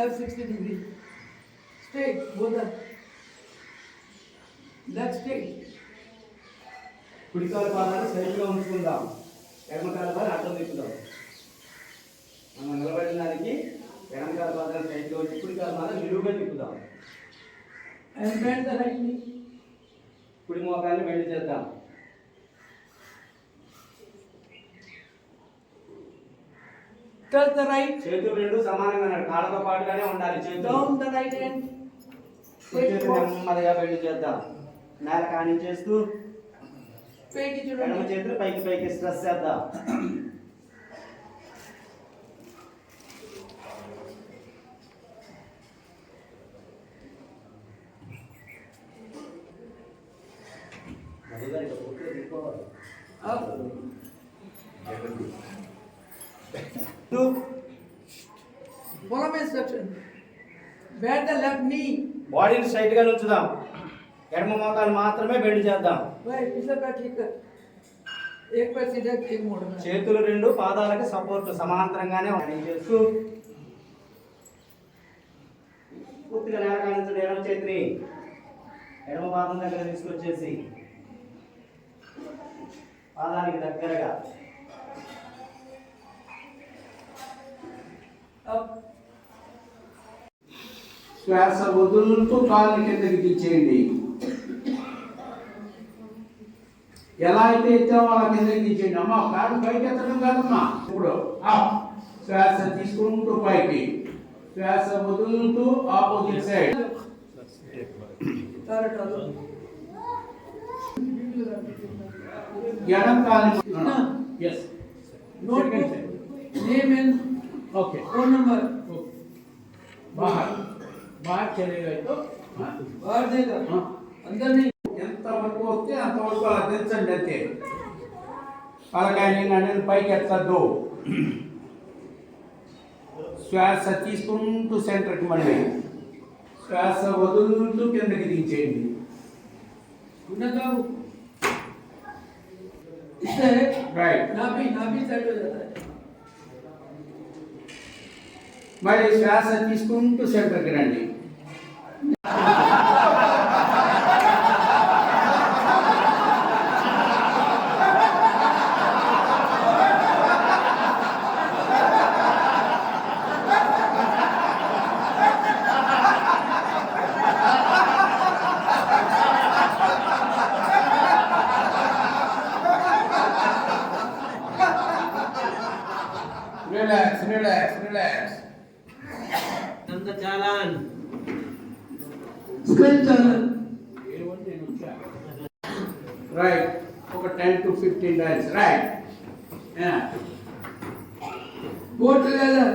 left 60 degrees. Straight, both are. Left straight. కుడికాల పాదాలు సైడ్గా ఉంచుకుందాం, ఎడమకాల పాదాలు అడ్డం తిప్పుదాం. మనం నిలబడిన దానికి ఎడమకాల పాదాలు సైడ్గా ఉంచి కుడికాల పాదాలు నిలువుగా తిప్పుదాం. And bend the right knee. కుడి మోకాన్ని బెండ్ చేద్దాం. Touch the right. చేతులు రెండు సమానంగా ఉండాలి, కాళ్ళతో పాటుగానే ఉండాలి. చేతులు Down the right hand. చేతులు నెమ్మదిగా బెండ్ చేద్దాం. నేల కానించేస్తూ పైకి ఎడమ చూడండి. చేతులు పైకి పైకి స్ట్రెస్ చేద్దాం. Up. Follow my instruction. Bend the left knee. బాడీని స్ట్రైట్ గా ఉంచుదాం. ఎడమ మోకాలు మాత్రమే బెండ్ చేద్దాం. भाई पिछला पैर ठीक कर. एक पैर सीधा एक मोड़ना. చేతులు రెండు పాదాలకు సపోర్ట్ సమాంతరంగానే చేస్తూ పూర్తిగా నేల కానించండి. ఎడమ చేతిని ఎడమ పాదం దగ్గర తీసుకొచ్చేసి పాదానికి దగ్గరగా Up. శ్వాస వదులుతూ కాళ్ళని కిందకి దించేయండి. ఎలా అయితే ఎత్తామో అలా కిందకి దించేయండి. అమ్మా కాళ్ళు పైకి ఎత్తడం కాదమ్మా. ఇప్పుడు శ్వాస తీసుకుంటూ పైకి, శ్వాస వదులుతూ ఆపోజిట్ సైడ్. ఎడం కాలు ఎస్ Note name and okay phone number. बाहर बाहर चले गए तो बाहर देगा. हाँ। अंदर नहीं. ఎంతవరకు వస్తే అంతవరకు అలా తెచ్చండి అంతే. పలకాయని అనేది పైకి ఎత్తద్దు. శ్వాస తీసుకుంటూ సెంటర్కి మళ్ళీ, శ్వాస వదులుతూ కిందకి దించేయండి. उन्नत इससे రైట్. नाभि साइड हो जाता है. మళ్ళీ శ్వాస తీసుకుంటూ సెంటర్కి రండి. Relax relax relax. అంత చాలాన్ Straight channel. రైట్. ఒక 10 to 15 times. Right. Both together.